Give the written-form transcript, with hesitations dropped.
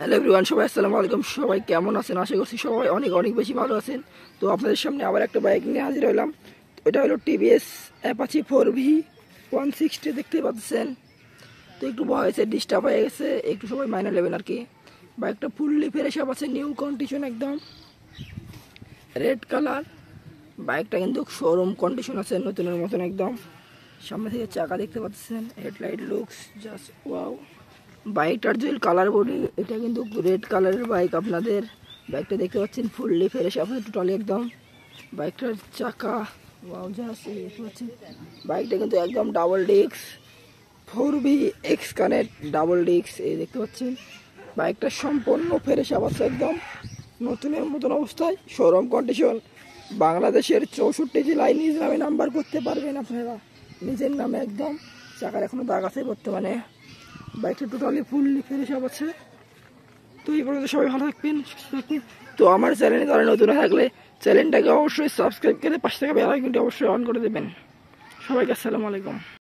Hello everyone, সবাই আসসালামু আলাইকুম। সবাই কেমন আছেন? আশা করছি সবাই অনেক অনেক বেশি ভালো আছেন। তো আপনাদের সামনে আবার একটা বাইক নিয়ে হাজির হলাম। এটা হলো টিভিএস অ্যাপাচি 4V160 দেখতে পাচ্ছেন। তো একটু ভয়েসের ডিস্টার্ব হয়ে গেছে, একটু সবাই মাইনে নেবেন আর কি। বাইকটা ফুললি ফ্রেশ আপ আছে, নিউ কন্ডিশন, একদম রেড কালার। বাইকটা কিন্তু শোরুম কন্ডিশন আছে, নতুনের মতন একদম। সামনে থেকে চাকা দেখতে পাচ্ছেন, হেডলাইট লুকস জাস্ট ওয়াও। বাইকটার যে কালার বডি, এটা কিন্তু রেড কালারের বাইক। আপনাদের বাইকটা দেখতে পাচ্ছেন ফুললি ফ্রেশ আপ টোটালি একদম। বাইকটার চাকা ওয়াও জাস্ট দেখতে পাচ্ছেন। বাইকটা কিন্তু একদম double disc 4VX connect double disc, এই দেখতে পাচ্ছেন। বাইকটা সম্পূর্ণ ফ্রেশ আপ আছে, একদম নতুনের মতন অবস্থায়, শোরুম কন্ডিশন। বাংলাদেশের 64 জেলায় নিজ নামে নাম্বার করতে পারবেন আপনারা, নিজের নামে একদম। চাকার এখনো দাগ আছে বর্তমানে। বাইকটা টোটালি ফুললি ফ্রেশ আপ আছে। তো এই পর্যন্ত সবাই ভালো থাকবেন, সুস্থ থাকবেন। তো আমার চ্যানেলে তারা নতুন থাকলে চ্যানেলটাকে অবশ্যই সাবস্ক্রাইব করে পাশে থাকা বেল আইকনটি অবশ্যই অন করে দেবেন। সবাইকে আসসালামু আলাইকুম।